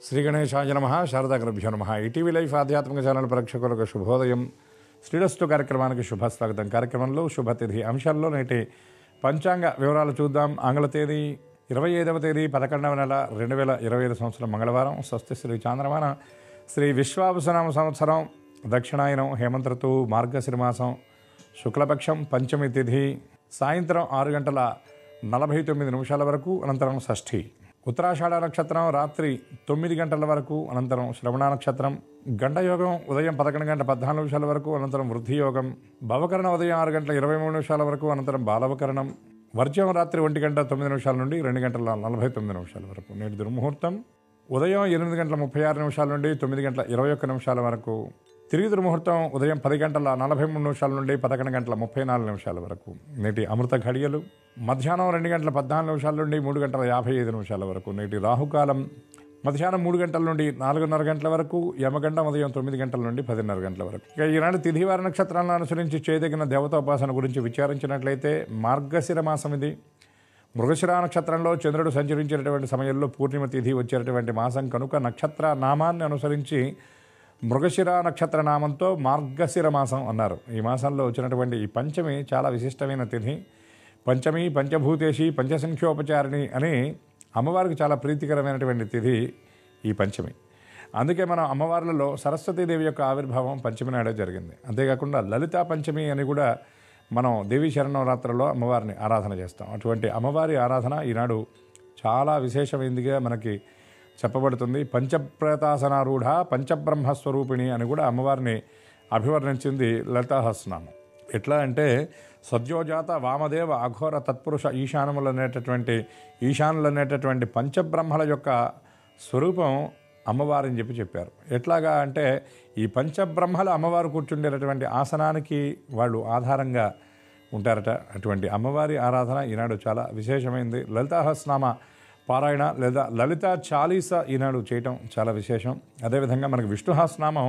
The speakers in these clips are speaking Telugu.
శ్రీ గణేశాయ నమః. శారదాగ్రభ్యో నమః. ఈటీవీ లైఫ్ ఆధ్యాత్మిక ఛానల్ ప్రేక్షకులకు శుభోదయం. శ్రీరస్తు కార్యక్రమానికి శుభస్వాగతం. కార్యక్రమంలో శుభతిథి అంశాల్లో నేటి పంచాంగ వివరాలు చూద్దాం. ఆంగ్ల తేదీ 25వ తేదీ 11వ నెల 2025 సంవత్సరం మంగళవారం. స్వస్తి శ్రీ చాంద్రమాన శ్రీ విశ్వావసునామ సంవత్సరం దక్షిణాయనం హేమంత ఋతువు మార్గశిర మాసం శుక్లపక్షం పంచమి తిథి సాయంత్రం 6:49 వరకు అనంతరం షష్ఠి. ఉత్తరాషాఢ నక్షత్రం రాత్రి 9 గంటల వరకు అనంతరం శ్రవణ నక్షత్రం. గంటయోగం ఉదయం 11:14 వరకు అనంతరం వృద్ధి యోగం. భవకరణ ఉదయం 6:23 వరకు అనంతరం బాలవకరణం. వర్జ్యం రాత్రి 1:09 నుండి 2:49 వరకు. నేటి దుర్ముహూర్తం ఉదయం 8:36 నుండి 9:21 వరకు. తిరిగి దుర్ముహూర్తం ఉదయం 10:43 నుండి 11:34 వరకు. నేటి అమృత ఘడియలు మధ్యాహ్నం 2:14 నుండి 3:55 వరకు. నేటి రాహుకాలం మధ్యాహ్నం 3 గంటల నుండి 4:30 గంటల వరకు. యమగండం ఉదయం 9 గంటల నుండి 10:30 గంటల వరకు. ఇక ఈనాడు తిథివార నక్షత్రాలను అనుసరించి చేయదగిన దేవతోపాసన గురించి విచారించినట్లయితే మార్గశిర మాసం ఇది. మృగశిర నక్షత్రంలో చంద్రుడు సంచరించేటటువంటి సమయంలో పూర్ణిమ తిథి వచ్చేటటువంటి మాసం కనుక నక్షత్ర నామాన్ని అనుసరించి మృగశిర నక్షత్ర నామంతో మార్గశిర మాసం అన్నారు. ఈ మాసంలో వచ్చినటువంటి ఈ పంచమి చాలా విశిష్టమైన తిథి. పంచమి పంచభూతేషి పంచసంఖ్యోపచారిణి అని అమ్మవారికి చాలా ప్రీతికరమైనటువంటి తిథి ఈ పంచమి. అందుకే మనం అమ్మవార్లలో సరస్వతీదేవి యొక్క ఆవిర్భావం పంచమి నాడే జరిగింది. అంతేకాకుండా లలితా పంచమి అని కూడా మనం దేవీ శరణవరాత్రిలో అమ్మవారిని ఆరాధన చేస్తాం. అటువంటి అమ్మవారి ఆరాధన ఈనాడు చాలా విశేషమైందిగా మనకి చెప్పబడుతుంది. పంచప్రేతాసనారూఢ పంచబ్రహ్మస్వరూపిణి అని కూడా అమ్మవారిని అభివర్ణించింది లలితా సహస్రనామం. ఎట్లా అంటే సద్యోజాత వామదేవ అఘోర తత్పురుష ఈశానములు అనేటటువంటి పంచబ్రహ్మల యొక్క స్వరూపం అమ్మవారిని చెప్పారు. ఎట్లాగా అంటే ఈ పంచబ్రహ్మల అమ్మవారు కూర్చుండేటటువంటి ఆసనానికి వాళ్ళు ఆధారంగా ఉంటారట. అటువంటి అమ్మవారి ఆరాధన ఈనాడు చాలా విశేషమైంది. లలితా సహస్రనామ పారాయణ లేదా లలితా చాలీస ఈనాడు చేయటం చాలా విశేషం. అదేవిధంగా మనకి విష్ణు సహస్రనామం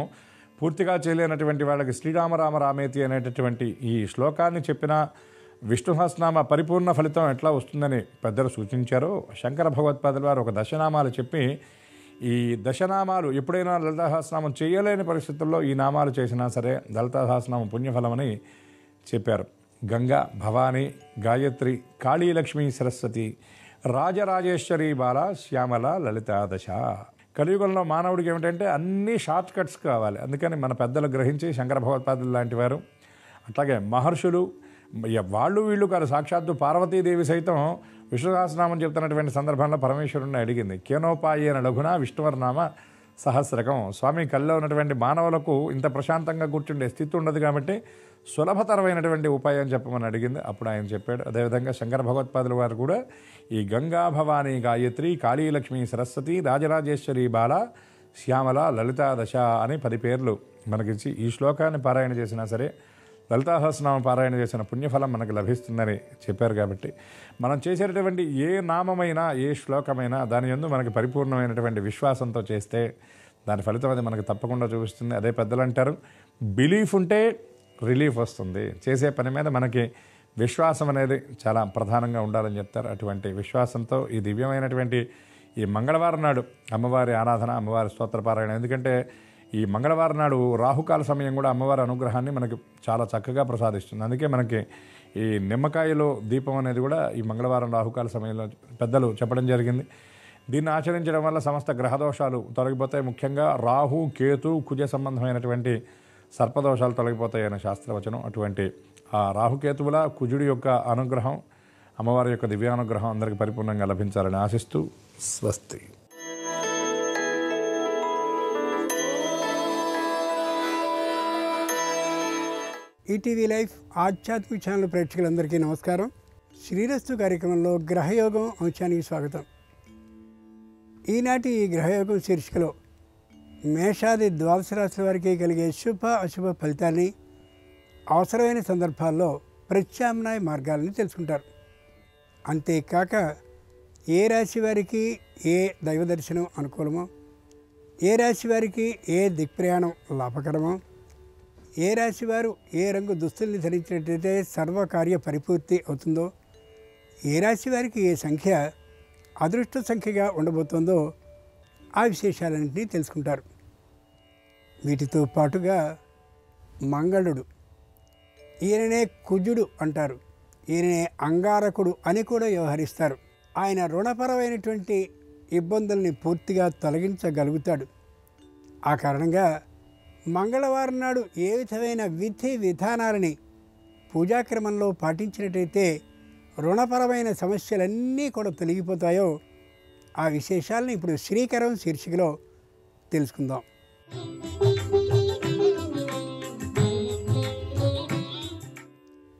పూర్తిగా చేయలేనటువంటి వాళ్ళకి శ్రీరామరామ రామేతి అనేటటువంటి ఈ శ్లోకాన్ని చెప్పిన విష్ణు సహస్రనామ పరిపూర్ణ ఫలితం ఎట్లా వస్తుందని పెద్దలు సూచించారో శంకర భగవత్పాదుల వారు ఒక దశనామాలు చెప్పి ఈ దశనామాలు ఎప్పుడైనా లలితా సహస్రనామం చేయలేని పరిస్థితుల్లో ఈ నామాలు చేసినా సరే లలితా సహస్రనామం పుణ్యఫలమని చెప్పారు. గంగా, భవానీ, గాయత్రి, కాళీలక్ష్మి, సరస్వతి, రాజరాజేశ్వరి, బాల, శ్యామల, లలితాదశ. కలియుగంలో మానవుడికి ఏమిటంటే అన్ని షార్ట్ కట్స్ కావాలి. అందుకని మన పెద్దలు గ్రహించి శంకర భగవత్పాదులు లాంటి వారు అట్లాగే మహర్షులు వాళ్ళు వీళ్ళు కాదు, సాక్షాత్తు పార్వతీదేవి సైతం విష్ణు సహస్రనామం చెప్తున్నటువంటి సందర్భంలో పరమేశ్వరుణ్ణి అడిగింది. కేనోపాయేన లఘున విష్ణువర్నామ సహస్రకం. స్వామి కల్లో ఉన్నటువంటి మానవులకు ఇంత ప్రశాంతంగా కూర్చుండే స్థితి ఉండదు కాబట్టి సులభతరమైనటువంటి ఉపాయం చెప్పమని అడిగింది. అప్పుడు ఆయన చెప్పాడు. అదేవిధంగా శంకర భగవత్పాదుల వారు కూడా ఈ గంగా, భవానీ, గాయత్రి, కాళీలక్ష్మి, సరస్వతి, రాజరాజేశ్వరి, బాల, శ్యామల, లలితాదశ అని 10 పేర్లు మనకిచ్చి ఈ శ్లోకాన్ని పారాయణ చేసినా సరే లలితా సహస్రనామ పారాయణ చేసిన పుణ్యఫలం మనకు లభిస్తుందని చెప్పారు. కాబట్టి మనం చేసేటటువంటి ఏ నామమైనా ఏ శ్లోకమైనా దాని యందు మనకి పరిపూర్ణమైనటువంటి విశ్వాసంతో చేస్తే దాని ఫలితం అది మనకు తప్పకుండా చూపిస్తుంది. అదే పెద్దలు అంటారు, బిలీఫ్ ఉంటే రిలీఫ్ వస్తుంది. చేసే పని మీద మనకి విశ్వాసం అనేది చాలా ప్రధానంగా ఉండాలని చెప్తారు. అటువంటి విశ్వాసంతో ఈ దివ్యమైనటువంటి ఈ మంగళవారం నాడు అమ్మవారి ఆరాధన, అమ్మవారి స్తోత్రపారాయణ. ఎందుకంటే ఈ మంగళవారం నాడు రాహుకాల సమయం కూడా అమ్మవారి అనుగ్రహాన్ని మనకి చాలా చక్కగా ప్రసాదిస్తుంది. అందుకే మనకి ఈ నిమ్మకాయలో దీపం అనేది కూడా ఈ మంగళవారం రాహుకాల సమయంలో పెద్దలు చెప్పడం జరిగింది. దీన్ని ఆచరించడం వల్ల సమస్త గ్రహదోషాలు తొలగిపోతాయి. ముఖ్యంగా రాహు, కేతు, కుజ సంబంధమైనటువంటి సర్పదోషాలు తొలగిపోతాయనే శాస్త్రవచనం. అటువంటి ఆ రాహుకేతువుల కుజుడి యొక్క అనుగ్రహం, అమ్మవారి యొక్క దివ్యానుగ్రహం అందరికీ పరిపూర్ణంగా లభించాలని ఆశిస్తూ స్వస్తి. ఈటీవీ లైఫ్ ఆధ్యాత్మిక ఛానల్ ప్రేక్షకులందరికీ నమస్కారం. శ్రీరస్తు కార్యక్రమంలో గ్రహయోగం అంశానికి స్వాగతం. ఈనాటి ఈ గ్రహయోగం శీర్షికలో మేషాది ద్వాదశ రాశుల వారికి కలిగే శుభ అశుభ ఫలితాన్ని, అవసరమైన సందర్భాల్లో ప్రత్యామ్నాయ మార్గాలను తెలుసుకుంటారు. అంతేకాక ఏ రాశి వారికి ఏ దైవ దర్శనం అనుకూలమో, ఏ రాశి వారికి ఏ దిక్ప్రయాణం లాభకరమో, ఏ రాశి వారు ఏ రంగు దుస్తుల్ని ధరించినట్లయితే సర్వకార్య పరిపూర్తి అవుతుందో, ఏ రాశి వారికి ఏ సంఖ్య అదృష్ట సంఖ్యగా ఉండబోతుందో ఆ విశేషాలన్నింటినీ తెలుసుకుంటారు. వీటితో పాటుగా మంగళుడు, ఈయననే కుజుడు అంటారు, ఈయననే అంగారకుడు అని కూడా వ్యవహరిస్తారు. ఆయన రుణపరమైనటువంటి ఇబ్బందుల్ని పూర్తిగా తొలగించగలుగుతాడు. ఆ కారణంగా మంగళవారం నాడు ఏ విధమైన విధి విధానాలని పూజాక్రమంలో పాటించినట్టయితే రుణపరమైన సమస్యలన్నీ కూడా తొలగిపోతాయో ఆ విశేషాలను ఇప్పుడు శ్రీకరం శీర్షికలో తెలుసుకుందాం.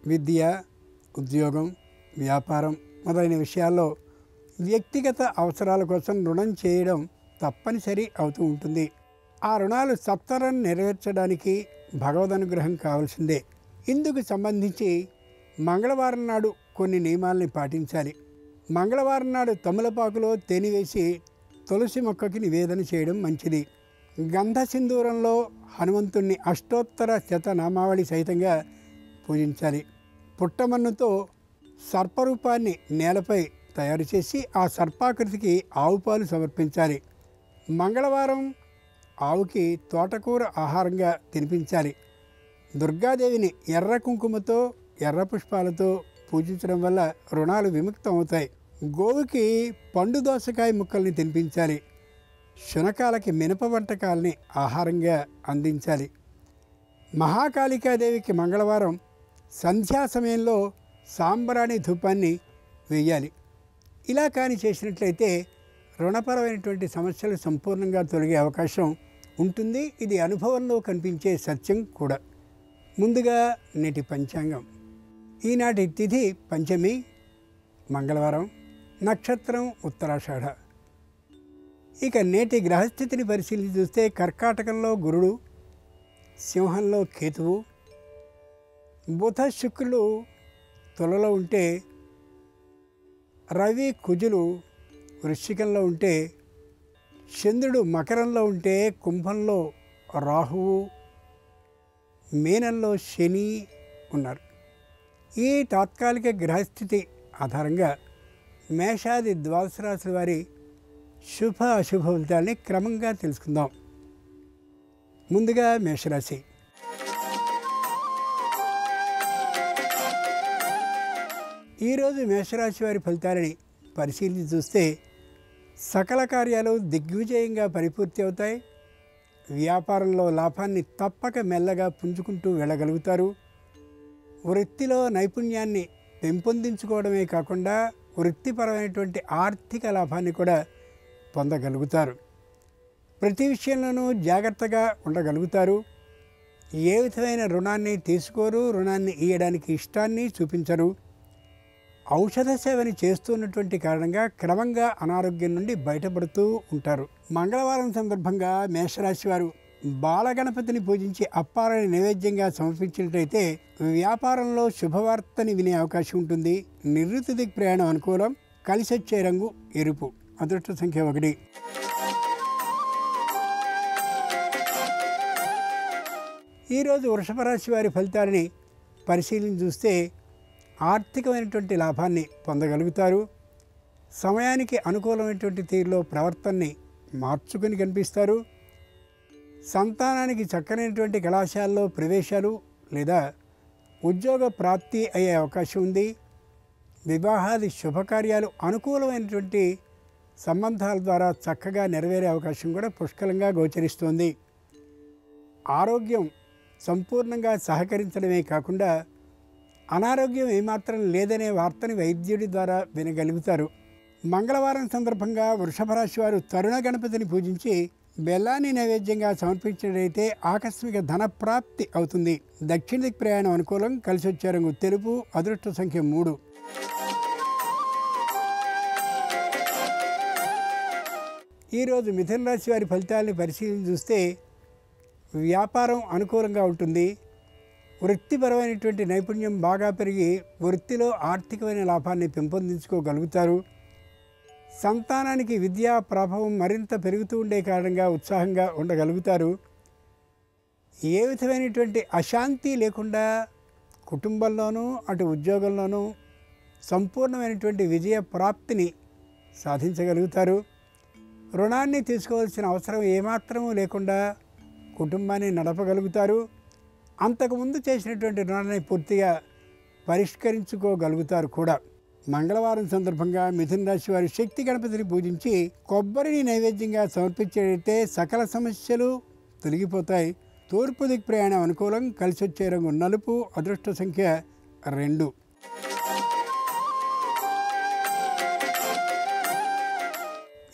విద్య, ఉద్యోగం, వ్యాపారం మొదలైన విషయాల్లో వ్యక్తిగత అవసరాల కోసం రుణం చేయడం తప్పనిసరి అవుతూ ఉంటుంది. ఆ రుణాలు సత్వరం నెరవేర్చడానికి భగవద్ అనుగ్రహం కావాల్సిందే. ఇందుకు సంబంధించి మంగళవారం నాడు కొన్ని నియమాల్ని పాటించాలి. మంగళవారం నాడు తమలపాకులో తేనె వేసి తులసి మొక్కకి నివేదన చేయడం మంచిది. గంధ సింధూరంలో హనుమంతుణ్ణి అష్టోత్తర శతనామావళి సహితంగా పూజించాలి. పుట్టమన్నుతో సర్పరూపాన్ని నేలపై తయారు చేసి ఆ సర్పాకృతికి ఆవు పాలు సమర్పించాలి. మంగళవారం ఆవుకి తోటకూర ఆహారంగా తినిపించాలి. దుర్గాదేవిని ఎర్ర కుంకుమతో ఎర్ర పుష్పాలతో పూజించడం వల్ల రుణాలు విముక్తం అవుతాయి. గోవుకి పండు దోసకాయ ముక్కల్ని తినిపించాలి. శునకాలకి మినప వంటకాలని ఆహారంగా అందించాలి. మహాకాళికాదేవికి మంగళవారం సంధ్యా సమయంలో సాంబ్రాణి ధూపాన్ని వేయాలి. ఇలా కానీ చేసినట్లయితే రుణపరమైనటువంటి సమస్యలు సంపూర్ణంగా తొలగే అవకాశం ఉంటుంది. ఇది అనుభవంలో కనిపించే సత్యం కూడా. ముందుగా నేటి పంచాంగం. ఈనాటి తిథి పంచమి, మంగళవారం, నక్షత్రం ఉత్తరాషాఢ. ఇక నేటి గ్రహస్థితిని పరిశీలించి చూస్తే కర్కాటకంలో గురుడు, సింహంలో కేతువు, బుధ శుక్రులు తులలో ఉంటే, రవి కుజులు వృశ్చికంలో ఉంటే, చంద్రుడు మకరంలో ఉంటే, కుంభంలో రాహువు, మీనంలో శని ఉన్నారు. ఈ తాత్కాలిక గ్రహస్థితి ఆధారంగా మేషాది ద్వాదశ రాశుల వారి శుభ అశుభ ఫలితాలని క్రమంగా తెలుసుకుందాం. ముందుగా మేషరాశి. ఈరోజు మేషరాశి వారి ఫలితాలని పరిశీలించి చూస్తే సకల కార్యాలు దిగ్విజయంగా పరిపూర్తి అవుతాయి. వ్యాపారంలో లాభాన్ని తప్పక మెల్లగా పుంజుకుంటూ వెళ్ళగలుగుతారు. వృత్తిలో నైపుణ్యాన్ని పెంపొందించుకోవడమే కాకుండా వృత్తిపరమైనటువంటి ఆర్థిక లాభాన్ని కూడా పొందగలుగుతారు. ప్రతి విషయంలోనూ జాగ్రత్తగా ఉండగలుగుతారు. ఏ విధమైన రుణాన్ని తీసుకోరు, రుణాన్ని ఇవ్వడానికి ఇష్టాన్ని చూపించరు. ఔషధ సేవని చేస్తున్నటువంటి కారణంగా క్రమంగా అనారోగ్యం నుండి బయటపడుతూ ఉంటారు. మంగళవారం సందర్భంగా మేషరాశి వారు బాలగణపతిని పూజించి అప్పారని నైవేద్యంగా సమర్పించినట్లయితే వ్యాపారంలో శుభవార్తని వినే అవకాశం ఉంటుంది. నివృత్తి దిక్ ప్రయాణం అనుకూలం. కలిసొచ్చే రంగు ఎరుపు. అదృష్ట సంఖ్య 1. ఈరోజు వృషభ రాశి వారి ఫలితాలని పరిశీలించి చూస్తే ఆర్థికమైనటువంటి లాభాన్ని పొందగలుగుతారు. సమయానికి అనుకూలమైనటువంటి తీరులో ప్రవర్తనని మార్చుకొని కనిపిస్తారు. సంతానానికి చక్కనైనటువంటి కళాశాలలో ప్రవేశాలు లేదా ఉద్యోగ ప్రాప్తి అయ్యే అవకాశం ఉంది. వివాహాది శుభకార్యాలు అనుకూలమైనటువంటి సంబంధాల ద్వారా చక్కగా నెరవేరే అవకాశం కూడా పుష్కలంగా గోచరిస్తోంది. ఆరోగ్యం సంపూర్ణంగా సహకరించడమే కాకుండా అనారోగ్యం ఏమాత్రం లేదనే వార్తని వైద్యుడి ద్వారా వినగలుగుతారు. మంగళవారం సందర్భంగా వృషభ రాశి వారు తరుణ గణపతిని పూజించి బెల్లాన్ని నైవేద్యంగా సమర్పించినట్లయితే ఆకస్మిక ధన ప్రాప్తి అవుతుంది. దక్షిణ దిక్ ప్రయాణం అనుకూలం. కలిసి వచ్చే రంగు తెలుపు. అదృష్ట సంఖ్య 3. ఈరోజు మిథున రాశి వారి ఫలితాలని పరిశీలించి చూస్తే వ్యాపారం అనుకూలంగా ఉంటుంది. వృత్తిపరమైనటువంటి నైపుణ్యం బాగా పెరిగి వృత్తిలో ఆర్థికమైన లాభాన్ని పెంపొందించుకోగలుగుతారు. సంతానానికి విద్యా ప్రభావం మరింత పెరుగుతూ ఉండే కారణంగా ఉత్సాహంగా ఉండగలుగుతారు. ఏ విధమైనటువంటి అశాంతి లేకుండా కుటుంబంలోనూ అటు ఉద్యోగంలోనూ సంపూర్ణమైనటువంటి విజయ ప్రాప్తిని సాధించగలుగుతారు. రుణాన్ని తీసుకోవాల్సిన అవసరం ఏమాత్రమూ లేకుండా కుటుంబాన్ని నడపగలుగుతారు. అంతకుముందు చేసినటువంటి రుణాన్ని పూర్తిగా పరిష్కరించుకోగలుగుతారు కూడా. మంగళవారం సందర్భంగా మిథున రాశి వారి శక్తి గణపతిని పూజించి కొబ్బరిని నైవేద్యంగా సమర్పించేటైతే సకల సమస్యలు తొలగిపోతాయి. తూర్పు దిక్ ప్రయాణం అనుకూలం. కలిసి వచ్చే రంగు నలుపు. అదృష్ట సంఖ్య 2.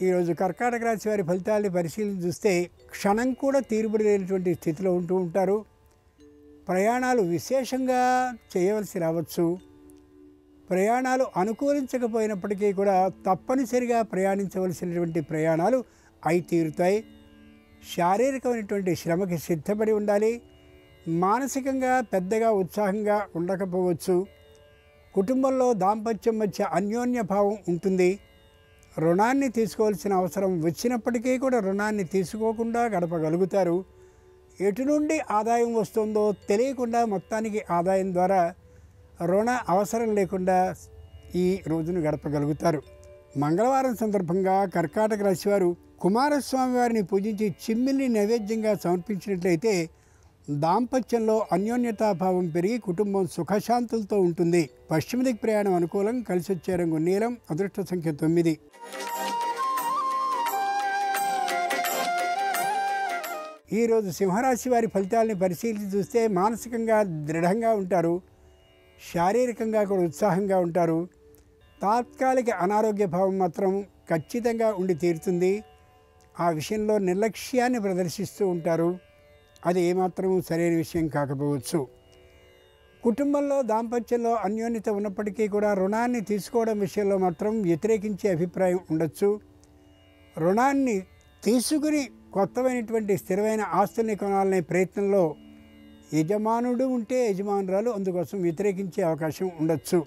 ఈరోజు కర్కాటక రాశి వారి ఫలితాలని పరిశీలించి చూస్తే క్షణం కూడా తీరుబడి లేనటువంటి స్థితిలో ఉంటూ ఉంటారు. ప్రయాణాలు విశేషంగా చేయవలసి రావచ్చు. ప్రయాణాలు అనుకూలించకపోయినప్పటికీ కూడా తప్పనిసరిగా ప్రయాణించవలసినటువంటి ప్రయాణాలు అయి తీరుతాయి. శారీరకమైనటువంటి శ్రమకి సిద్ధపడి ఉండాలి. మానసికంగా పెద్దగా ఉత్సాహంగా ఉండకపోవచ్చు. కుటుంబంలో దాంపత్యం మధ్య అన్యోన్య భావం ఉంటుంది. రుణాన్ని తీసుకోవాల్సిన అవసరం వచ్చినప్పటికీ కూడా రుణాన్ని తీసుకోకుండా గడపగలుగుతారు. ఎటు నుండి ఆదాయం వస్తుందో తెలియకుండా మొత్తానికి ఆదాయం ద్వారా రుణ అవసరం లేకుండా ఈ రోజును గడపగలుగుతారు. మంగళవారం సందర్భంగా కర్కాటక రాశి వారు కుమారస్వామి వారిని పూజించి చిమ్మిల్ని నైవేద్యంగా సమర్పించినట్లయితే దాంపత్యంలో అన్యోన్యతాభావం పెరిగి కుటుంబం సుఖశాంతులతో ఉంటుంది. పశ్చిమ దిక్ ప్రయాణం అనుకూలం. కలిసి వచ్చే రంగు నీలం. అదృష్ట సంఖ్య 9. ఈరోజు సింహరాశి వారి ఫలితాలని పరిశీలించి చూస్తే మానసికంగా దృఢంగా ఉంటారు. శారీరకంగా కూడా ఉత్సాహంగా ఉంటారు. తాత్కాలిక అనారోగ్య భావం మాత్రం ఖచ్చితంగా ఉండి తీరుతుంది. ఆ విషయంలో నిర్లక్ష్యాన్ని ప్రదర్శిస్తూ ఉంటారు. అది ఏమాత్రం సరైన విషయం కాకపోవచ్చు. కుటుంబంలో దాంపత్యంలో అన్యోన్యత ఉన్నప్పటికీ కూడా రుణాన్ని తీసుకోవడం విషయంలో మాత్రం వ్యతిరేకించే అభిప్రాయం ఉండొచ్చు. రుణాన్ని తీసుకుని కొత్తమైనటువంటి స్థిరమైన ఆస్తుల్ని కొనాలనే ప్రయత్నంలో యజమానుడు ఉంటే యజమానురాలు అందుకోసం వ్యతిరేకించే అవకాశం ఉండొచ్చు.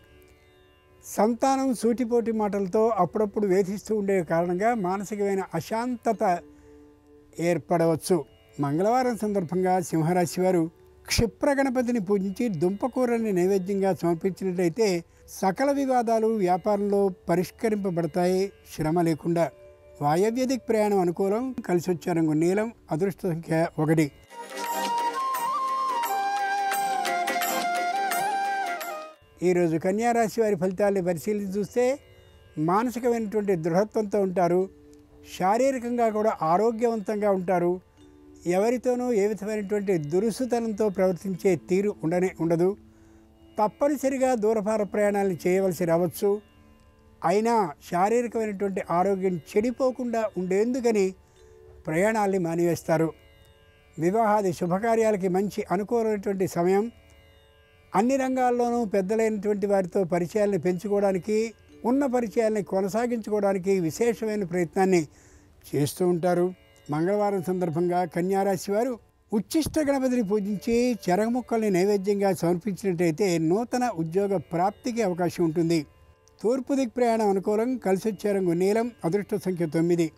సంతానం సూటిపోటి మాటలతో అప్పుడప్పుడు వేధిస్తూ ఉండే కారణంగా మానసికమైన అశాంతత ఏర్పడవచ్చు. మంగళవారం సందర్భంగా సింహరాశి వారు క్షిప్ర గణపతిని పూజించి దుంపకూరని నైవేద్యంగా సమర్పించినట్లయితే సకల వివాదాలు వ్యాపారంలో పరిష్కరింపబడతాయి శ్రమ లేకుండా. వాయవ్య దిక్ ప్రయాణం అనుకూలం. కలిసి వచ్చే రంగు నీలం. అదృష్ట సంఖ్య 1. ఈరోజు కన్యారాశి వారి ఫలితాన్ని పరిశీలించి చూస్తే మానసికమైనటువంటి దృఢత్వంతో ఉంటారు. శారీరకంగా కూడా ఆరోగ్యవంతంగా ఉంటారు. ఎవరితోనూ ఏ విధమైనటువంటి దురుసుతనంతో ప్రవర్తించే తీరు ఉండదు. తప్పనిసరిగా దూరపార ప్రయాణాలను చేయవలసి రావచ్చు. అయినా శారీరకమైనటువంటి ఆరోగ్యం చెడిపోకుండా ఉండేందుకని ప్రయాణాల్ని మానివేస్తారు. వివాహాది శుభకార్యాలకి మంచి అనుకూలమైనటువంటి సమయం. అన్ని రంగాల్లోనూ పెద్దలైనటువంటి వారితో పరిచయాలను పెంచుకోవడానికి, ఉన్న పరిచయాల్ని కొనసాగించుకోవడానికి విశేషమైన ప్రయత్నాన్ని చేస్తూ ఉంటారు. మంగళవారం సందర్భంగా కన్యారాశి వారు ఉచ్చిష్ట గణపతిని పూజించి చెరగముక్కల్ని నైవేద్యంగా సమర్పించినట్టయితే నూతన ఉద్యోగ ప్రాప్తికి అవకాశం ఉంటుంది. తూర్పు దిక్ ప్రయాణం అనుకూలం. కలిసి వచ్చే రంగు నీలం. అదృష్ట సంఖ్య 9.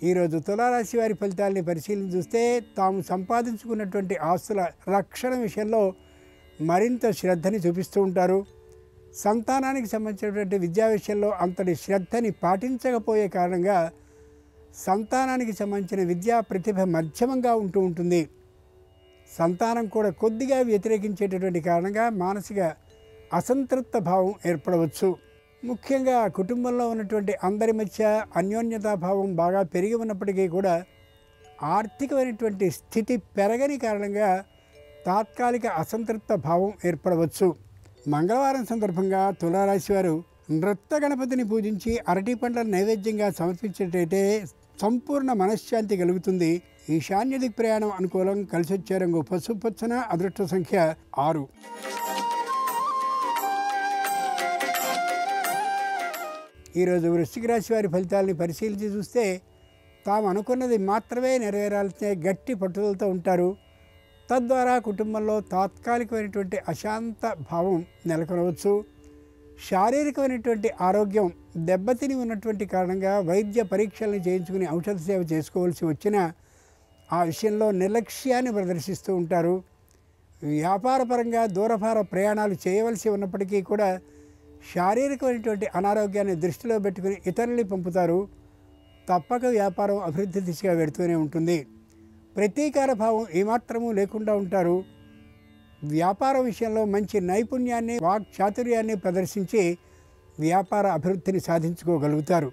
ఈరోజు తులారాశి వారి ఫలితాలని పరిశీలించి చూస్తే తాము సంపాదించుకున్నటువంటి ఆస్తుల రక్షణ విషయంలో మరింత శ్రద్ధని చూపిస్తూ ఉంటారు. సంతానానికి సంబంధించినటువంటి విద్యా విషయంలో అంతటి శ్రద్ధని పాటించకపోయే కారణంగా సంతానానికి సంబంధించిన విద్యా ప్రతిభ మధ్యమంగా ఉంటుంది. సంతానం కూడా కొద్దిగా వ్యతిరేకించేటటువంటి కారణంగా మానసిక అసంతృప్త భావం ఏర్పడవచ్చు. ముఖ్యంగా కుటుంబంలో ఉన్నటువంటి అందరి మధ్య అన్యోన్యతాభావం బాగా పెరిగి ఉన్నప్పటికీ కూడా ఆర్థికమైనటువంటి స్థితి పెరగని కారణంగా తాత్కాలిక అసంతృప్త భావం ఏర్పడవచ్చు. మంగళవారం సందర్భంగా తులారాశి వారు నృత్య గణపతిని పూజించి అరటి పండ్ల నైవేద్యంగా సమర్పించినట్టయితే సంపూర్ణ మనశ్శాంతి కలుగుతుంది. ఈశాన్య దిక్ ప్రయాణం అనుకూలం. కలిసి వచ్చే రంగు పసుపచ్చన. అదృష్ట సంఖ్య 6. ఈరోజు వృశ్చిక రాశి వారి ఫలితాలని పరిశీలించి చూస్తే తాము అనుకున్నది మాత్రమే నెరవేరాల్సిన గట్టి పట్టుదలతో ఉంటారు. తద్వారా కుటుంబంలో తాత్కాలికమైనటువంటి అశాంత భావం నెలకొనవచ్చు. శారీరకమైనటువంటి ఆరోగ్యం దెబ్బతిని ఉన్నటువంటి కారణంగా వైద్య పరీక్షలను చేయించుకుని ఔషధ సేవ చేసుకోవాల్సి వచ్చినా ఆ విషయంలో నిర్లక్ష్యాన్ని ప్రదర్శిస్తూ ఉంటారు. వ్యాపారపరంగా దూరభార ప్రయాణాలు చేయవలసి ఉన్నప్పటికీ కూడా శారీరకమైనటువంటి అనారోగ్యాన్ని దృష్టిలో పెట్టుకుని ఇతరుల్ని పంపుతారు. తప్పక వ్యాపారం అభివృద్ధి దిశగా వెడుతూనే ఉంటుంది. ప్రతీకార భావం ఏమాత్రమూ లేకుండా ఉంటారు. వ్యాపార విషయంలో మంచి నైపుణ్యాన్ని, వాక్చాతుర్యాన్ని ప్రదర్శించి వ్యాపార అభివృద్ధిని సాధించుకోగలుగుతారు.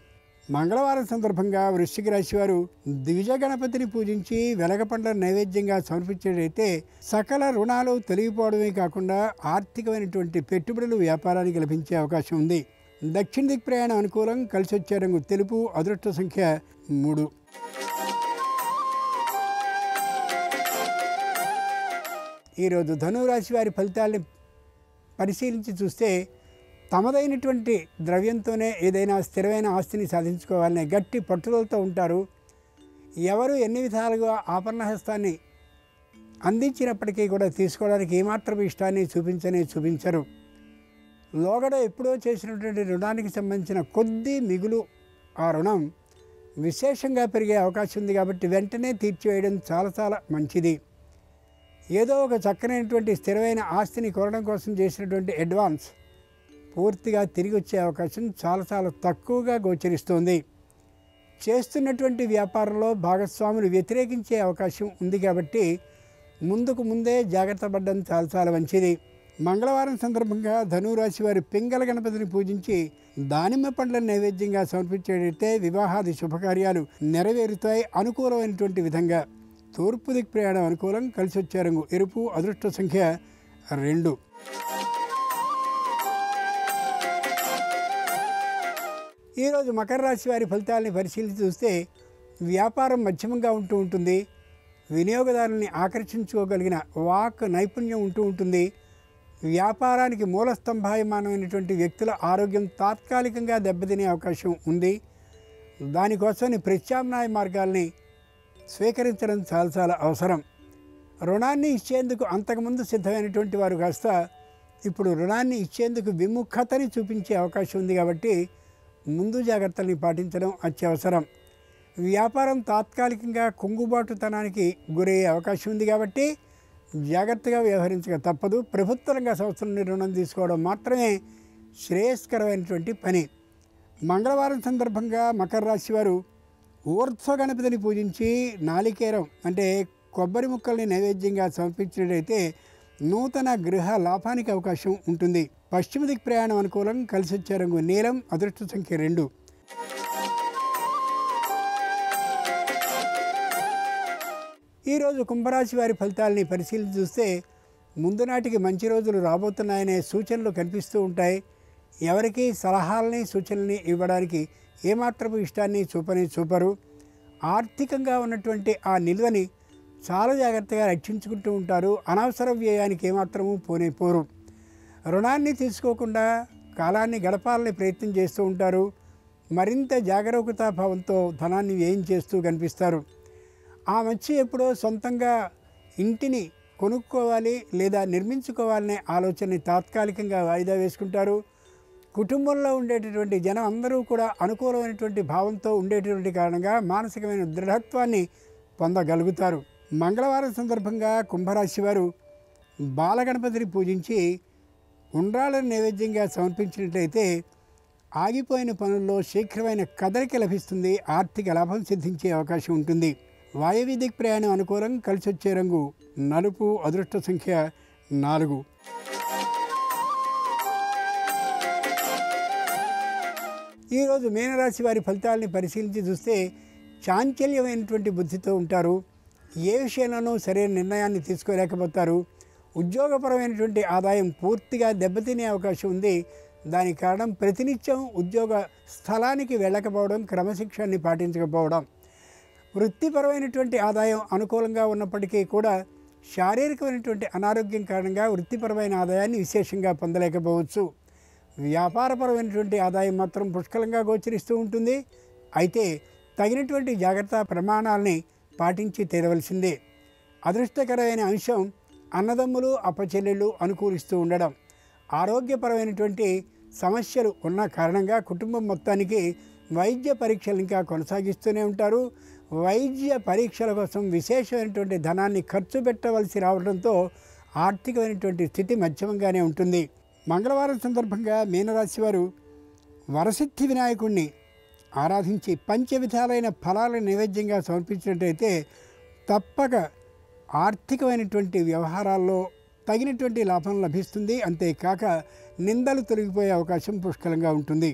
మంగళవారం సందర్భంగా వృశ్చిక రాశి వారు ద్విజ గణపతిని పూజించి వెలగపండ్ల నైవేద్యంగా సమర్పించేటైతే సకల రుణాలు తొలగిపోవడమే కాకుండా ఆర్థికమైనటువంటి పెట్టుబడులు వ్యాపారానికి లభించే అవకాశం ఉంది. దక్షిణ దిక్ ప్రయాణం అనుకూలం. కలిసి వచ్చే రంగు తెలుపు. అదృష్ట సంఖ్య 3. ఈరోజు ధనురాశి వారి ఫలితాలని పరిశీలించి చూస్తే తమదైనటువంటి ద్రవ్యంతోనే ఏదైనా స్థిరమైన ఆస్తిని సాధించుకోవాలనే గట్టి పట్టుదలతో ఉంటారు. ఎవరు ఎన్ని విధాలుగా ఆపన్నహస్తాన్ని అందించినప్పటికీ కూడా తీసుకోవడానికి ఏమాత్రం ఇష్టాన్ని చూపించరు. లోగడ ఎప్పుడో చేసినటువంటి రుణానికి సంబంధించిన కొద్ది మిగులు ఆ రుణం విశేషంగా పెరిగే అవకాశం ఉంది. కాబట్టి వెంటనే తీర్చివేయడం చాలా చాలా మంచిది. ఏదో ఒక చక్కనైనటువంటి స్థిరమైన ఆస్తిని కొనడం కోసం చేసినటువంటి అడ్వాన్స్ పూర్తిగా తిరిగి వచ్చే అవకాశం చాలా చాలా తక్కువగా గోచరిస్తోంది. చేస్తున్నటువంటి వ్యాపారంలో భాగస్వాములు వ్యతిరేకించే అవకాశం ఉంది. కాబట్టి ముందుకు ముందే జాగ్రత్త పడడం చాలా చాలా మంచిది. మంగళవారం సందర్భంగా ధనురాశి వారి పింగళ గణపతిని పూజించి దానిమ్మ పండ్ల నైవేద్యంగా సమర్పించేటైతే వివాహాది శుభకార్యాలు నెరవేరుతాయి. అనుకూలమైనటువంటి విధంగా తూర్పు దిక్ ప్రయాణం అనుకూలం. కలిసి వచ్చే రంగు ఎరుపు. అదృష్ట సంఖ్య 2. ఈరోజు మకర రాశి వారి ఫలితాలని పరిశీలించి చూస్తే వ్యాపారం మధ్యమంగా ఉంటుంది. వినియోగదారుల్ని ఆకర్షించుకోగలిగిన వాక్ నైపుణ్యం ఉంటుంది. వ్యాపారానికి మూలస్తంభాయమానమైనటువంటి వ్యక్తుల ఆరోగ్యం తాత్కాలికంగా దెబ్బతినే అవకాశం ఉంది. దానికోసం ప్రత్యామ్నాయ మార్గాల్ని స్వీకరించడం చాలా చాలా అవసరం. రుణాన్ని ఇచ్చేందుకు అంతకుముందు సిద్ధమైనటువంటి వారు కాస్త ఇప్పుడు రుణాన్ని ఇచ్చేందుకు విముఖతని చూపించే అవకాశం ఉంది. కాబట్టి ముందు జాగ్రత్తల్ని పాటించడం అత్యవసరం. వ్యాపారం తాత్కాలికంగా కుంగుబాటుతనానికి గురయ్యే అవకాశం ఉంది. కాబట్టి జాగ్రత్తగా వ్యవహరించక తప్పదు. ప్రభుత్వ రంగ సంస్థల నుండి రుణం తీసుకోవడం మాత్రమే శ్రేయస్కరమైనటువంటి పని. మంగళవారం సందర్భంగా మకర రాశి వారు ఊర్ధ్వ గణపతిని పూజించి నాలికేరం అంటే కొబ్బరి ముక్కల్ని నైవేద్యంగా సమర్పించినట్లయితే నూతన గృహ లాభానికి అవకాశం ఉంటుంది. పశ్చిమ దిక్ ప్రయాణం అనుకూలం. కలిసి వచ్చే రంగు నీలం. అదృష్ట సంఖ్య 2. ఈరోజు కుంభరాశి వారి ఫలితాలని పరిశీలించి చూస్తే ముందు నాటికి మంచి రోజులు రాబోతున్నాయనే సూచనలు కనిపిస్తూ ఉంటాయి. ఎవరికి సలహాలని సూచనల్ని ఇవ్వడానికి ఏమాత్రపు ఇష్టాన్ని చూపరు. ఆర్థికంగా ఉన్నటువంటి ఆ నిల్వని చాలా జాగ్రత్తగా రక్షించుకుంటూ ఉంటారు. అనవసర వ్యయానికి ఏమాత్రము పోరు. రుణాన్ని తీసుకోకుండా కాలాన్ని గడపాలని ప్రయత్నం చేస్తూ ఉంటారు. మరింత జాగరూకతాభావంతో ధనాన్ని వ్యయం చేస్తూ కనిపిస్తారు. ఆ మధ్య ఎప్పుడో సొంతంగా ఇంటిని కొనుక్కోవాలి లేదా నిర్మించుకోవాలనే ఆలోచనని తాత్కాలికంగా వాయిదా వేసుకుంటారు. కుటుంబంలో ఉండేటటువంటి జనం అందరూ కూడా అనుకూలమైనటువంటి భావంతో ఉండేటటువంటి కారణంగా మానసికమైన దృఢత్వాన్ని పొందగలుగుతారు. మంగళవారం సందర్భంగా కుంభరాశి వారు బాలగణపతిని పూజించి ఉండ్రాళ్ళను నైవేద్యంగా సమర్పించినట్లయితే ఆగిపోయిన పనుల్లో శీఘ్రమైన కదలిక లభిస్తుంది. ఆర్థిక లాభం సిద్ధించే అవకాశం ఉంటుంది. వాయవ్య దిక్ ప్రయాణం అనుకూలం. కలిసి వచ్చే రంగు నలుపు. అదృష్ట సంఖ్య 4. ఈరోజు మీనరాశి వారి ఫలితాలని పరిశీలించి చూస్తే చాంచల్యమైనటువంటి బుద్ధితో ఉంటారు. ఏ విషయంలోనూ సరైన నిర్ణయాన్ని తీసుకోలేకపోతారు. ఉద్యోగపరమైనటువంటి ఆదాయం పూర్తిగా దెబ్బతినే అవకాశం ఉంది. దానికి కారణం ప్రతినిత్యం ఉద్యోగ స్థలానికి వెళ్ళకపోవడం, క్రమశిక్షణని పాటించకపోవడం. వృత్తిపరమైనటువంటి ఆదాయం అనుకూలంగా ఉన్నప్పటికీ కూడా శారీరకమైనటువంటి అనారోగ్యం కారణంగా వృత్తిపరమైన ఆదాయాన్ని విశేషంగా పొందలేకపోవచ్చు. వ్యాపారపరమైనటువంటి ఆదాయం మాత్రం పుష్కలంగా గోచరిస్తూ ఉంటుంది. అయితే తగినటువంటి జాగ్రత్త ప్రమాణాలని పాటించి తీరవలసిందే. అదృష్టకరమైన అంశం అన్నదమ్ములు అప్పచెల్లెళ్ళు అనుకూలిస్తూ ఉండడం. ఆరోగ్యపరమైనటువంటి సమస్యలు ఉన్న కారణంగా కుటుంబం మొత్తానికి వైద్య పరీక్షలు ఇంకా కొనసాగిస్తూనే ఉంటారు. వైద్య పరీక్షల కోసం విశేషమైనటువంటి ధనాన్ని ఖర్చు పెట్టవలసి రావడంతో ఆర్థికమైనటువంటి స్థితి మధ్యమంగానే ఉంటుంది. మంగళవారం సందర్భంగా మీనరాశి వారు వరసిద్ధి వినాయకుడిని ఆరాధించి పంచవిధాలైన ఫలాలను నైవేద్యంగా సమర్పించినట్టయితే తప్పక ఆర్థికమైనటువంటి వ్యవహారాల్లో తగినటువంటి లాభం లభిస్తుంది. అంతేకాక నిందలు తొలగిపోయే అవకాశం పుష్కలంగా ఉంటుంది.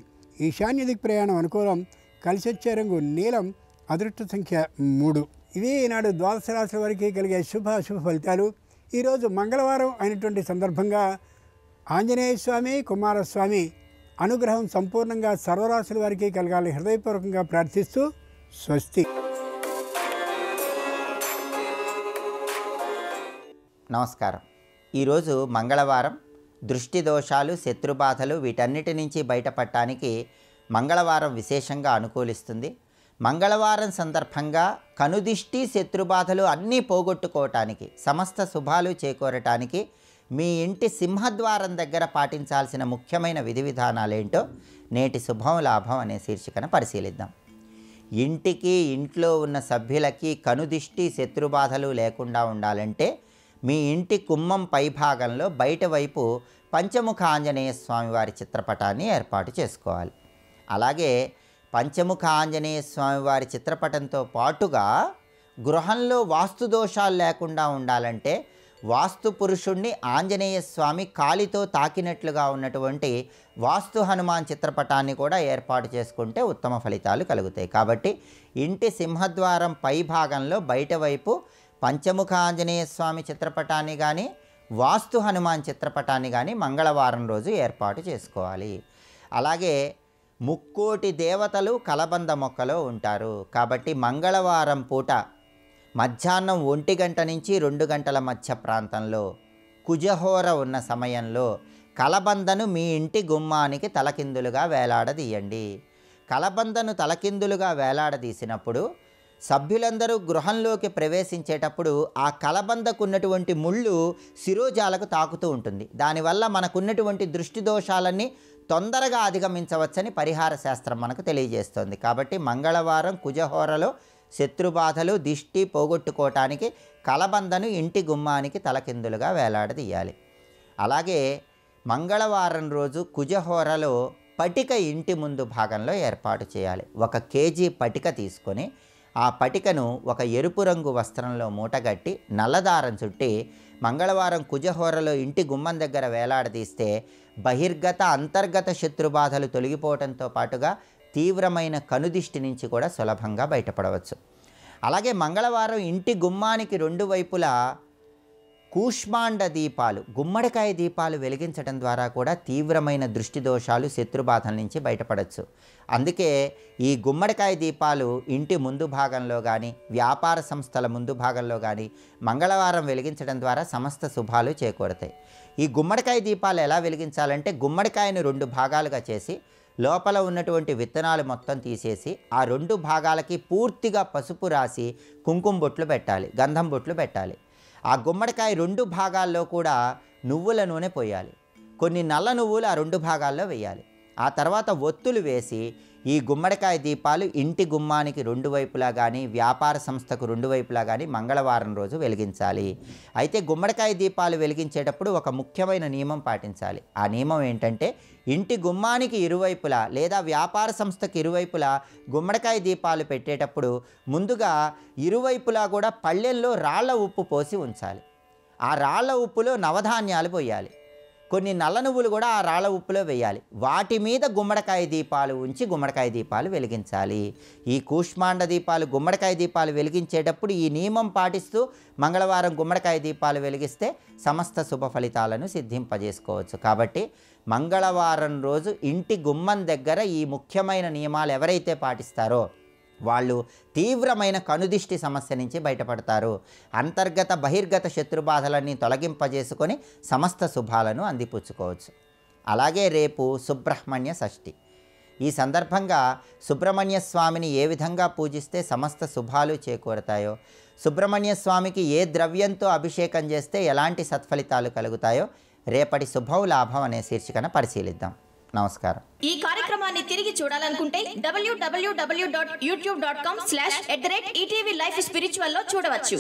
ఈశాన్య దిక్ ప్రయాణం అనుకూలం. కలిసొచ్చే రంగు నీలం. అదృష్ట సంఖ్య 3. ఇవే ఈనాడు ద్వాదశ రాశుల వారికి కలిగే శుభ అశుభ ఫలితాలు. ఈరోజు మంగళవారం అయినటువంటి సందర్భంగా ఆంజనేయ స్వామి, కుమారస్వామి అనుగ్రహం సంపూర్ణంగా సర్వరాశుల వారికి కలగాలి హృదయపూర్వకంగా ప్రార్థిస్తూ స్వస్తి. నమస్కారం. ఈరోజు మంగళవారం. దృష్టి దోషాలు, శత్రుబాధలు వీటన్నిటి నుంచి బయటపడటానికి మంగళవారం విశేషంగా అనుకూలిస్తుంది. మంగళవారం సందర్భంగా కనుదిష్టి, శత్రుబాధలు అన్నీ పోగొట్టుకోవటానికి, సమస్త శుభాలు చేకూరటానికి మీ ఇంటి సింహద్వారం దగ్గర పాటించాల్సిన ముఖ్యమైన విధి విధానాలేంటో నేటి శుభం లాభం అనే శీర్షికను పరిశీలిద్దాం. ఇంటికి, ఇంట్లో ఉన్న సభ్యులకి కనుదిష్టి, శత్రుబాధలు లేకుండా ఉండాలంటే మీ ఇంటి గుమ్మం పైభాగంలో బయట వైపు పంచముఖ ఆంజనేయ స్వామివారి చిత్రపటాన్ని ఏర్పాటు చేసుకోవాలి. అలాగే పంచముఖ ఆంజనేయ స్వామివారి చిత్రపటంతో పాటుగా గృహంలో వాస్తు దోషాలు లేకుండా ఉండాలంటే వాస్తు పురుషుణ్ణి ఆంజనేయ స్వామి కాలితో తాకినట్లుగా ఉన్నటువంటి వాస్తు హనుమాన్ చిత్రపటాన్ని కూడా ఏర్పాటు చేసుకుంటే ఉత్తమ ఫలితాలు కలుగుతాయి. కాబట్టి ఇంటి సింహద్వారం పై భాగంలో బయట వైపు పంచముఖ ఆంజనేయ స్వామి చిత్రపటాన్ని కానీ వాస్తు హనుమాన్ చిత్రపటాన్ని కానీ మంగళవారం రోజు ఏర్పాటు చేసుకోవాలి. అలాగే ముక్కోటి దేవతలు కలబంద మొక్కలో ఉంటారు. కాబట్టి మంగళవారం పూట మధ్యాహ్నం 1 గంట నుంచి 2 గంటల మధ్య ప్రాంతంలో కుజహోర ఉన్న సమయంలో కలబందను మీ ఇంటి గుమ్మానికి తలకిందులుగా వేలాడదీయండి. కలబందను తలకిందులుగా వేలాడదీసినప్పుడు సభ్యులందరూ గృహంలోకి ప్రవేశించేటప్పుడు ఆ కలబందకున్నటువంటి ముళ్ళు శిరోజాలకు తాకుతూ ఉంటుంది. దానివల్ల మనకున్నటువంటి దృష్టి దోషాలన్నీ తొందరగా అధిగమించవచ్చని పరిహార శాస్త్రం మనకు తెలియజేస్తుంది. కాబట్టి మంగళవారం కుజహోరలో శత్రుబాధలు, దిష్టి పోగొట్టుకోవటానికి కలబందను ఇంటి గుమ్మానికి తలకిందులుగా వేలాడదీయాలి. అలాగే మంగళవారం రోజు కుజహోరలో పటిక ఇంటి ముందు భాగంలో ఏర్పాటు చేయాలి. 1 కేజీ పటిక తీసుకొని ఆ పటికను ఒక ఎరుపు రంగు వస్త్రంలో మూటగట్టి నల్లదారం చుట్టి మంగళవారం కుజహోరలో ఇంటి గుమ్మం దగ్గర వేలాడదీస్తే బహిర్గత, అంతర్గత శత్రుబాధలు తొలగిపోవడంతో పాటుగా తీవ్రమైన కనుదిష్టి నుంచి కూడా సులభంగా బయటపడవచ్చు. అలాగే మంగళవారం ఇంటి గుమ్మానికి 2 వైపులా కూష్మాండ దీపాలు, గుమ్మడికాయ దీపాలు వెలిగించడం ద్వారా కూడా తీవ్రమైన దృష్టి దోషాలు, శత్రుబాధల నుంచి బయటపడవచ్చు. అందుకే ఈ గుమ్మడికాయ దీపాలు ఇంటి ముందు భాగంలో కానీ, వ్యాపార సంస్థల ముందు భాగంలో కానీ మంగళవారం వెలిగించడం ద్వారా సమస్త శుభాలు చేకూరుతాయి. ఈ గుమ్మడికాయ దీపాలు ఎలా వెలిగించాలంటే గుమ్మడికాయను 2 భాగాలుగా చేసి లోపల ఉన్నటువంటి విత్తనాలు మొత్తం తీసేసి ఆ 2 భాగాలకి పూర్తిగా పసుపు రాసి కుంకుమ బొట్లు పెట్టాలి, గంధం బొట్లు పెట్టాలి. ఆ గుమ్మడికాయ 2 భాగాల్లో కూడా నువ్వుల నూనె పోయాలి. కొన్ని నల్ల నువ్వులు ఆ 2 భాగాల్లో వేయాలి. ఆ తర్వాత ఒత్తులు వేసి ఈ గుమ్మడికాయ దీపాలు ఇంటి గుమ్మానికి 2 వైపులా కానీ, వ్యాపార సంస్థకు 2 వైపులా కానీ మంగళవారం రోజు వెలిగించాలి. అయితే గుమ్మడికాయ దీపాలు వెలిగించేటప్పుడు ఒక ముఖ్యమైన నియమం పాటించాలి. ఆ నియమం ఏంటంటే ఇంటి గుమ్మానికి ఇరువైపులా లేదా వ్యాపార సంస్థకు ఇరువైపులా గుమ్మడికాయ దీపాలు పెట్టేటప్పుడు ముందుగా ఇరువైపులా కూడా పళ్ళెల్లో రాళ్ల ఉప్పు పోసి ఉంచాలి. ఆ రాళ్ల ఉప్పులో నవధాన్యాలు పోయాలి. కొన్ని నల్ల నువ్వులు కూడా ఆ రాళ్ళ ఉప్పులో వేయాలి. వాటి మీద గుమ్మడికాయ దీపాలు ఉంచి గుమ్మడికాయ దీపాలు వెలిగించాలి. ఈ కూష్మాండ దీపాలు, గుమ్మడికాయ దీపాలు వెలిగించేటప్పుడు ఈ నియమం పాటిస్తూ మంగళవారం గుమ్మడికాయ దీపాలు వెలిగిస్తే సమస్త శుభ ఫలితాలను సిద్ధింపజేసుకోవచ్చు. కాబట్టి మంగళవారం రోజు ఇంటి గుమ్మం దగ్గర ఈ ముఖ్యమైన నియమాలు ఎవరైతే పాటిస్తారో వాళ్ళు తీవ్రమైన కనుదిష్టి సమస్య నుంచి బయటపడతారు. అంతర్గత, బహిర్గత శత్రుబాధలన్నీ తొలగింపజేసుకొని సమస్త శుభాలను అందిపుచ్చుకోవచ్చు. అలాగే రేపు సుబ్రహ్మణ్య షష్ఠి. ఈ సందర్భంగా సుబ్రహ్మణ్య స్వామిని ఏ విధంగా పూజిస్తే సమస్త శుభాలు చేకూరుతాయో, సుబ్రహ్మణ్య స్వామికి ఏ ద్రవ్యంతో అభిషేకం చేస్తే ఎలాంటి సత్ఫలితాలు కలుగుతాయో రేపటి శుభం లాభం అనే శీర్షికను పరిశీలిద్దాం. నమస్కారం. ఈ కార్యక్రమాన్ని తిరిగి చూడాలనుకుంటే www.youtube.com/ETV Life Spiritual లో చూడవచ్చు.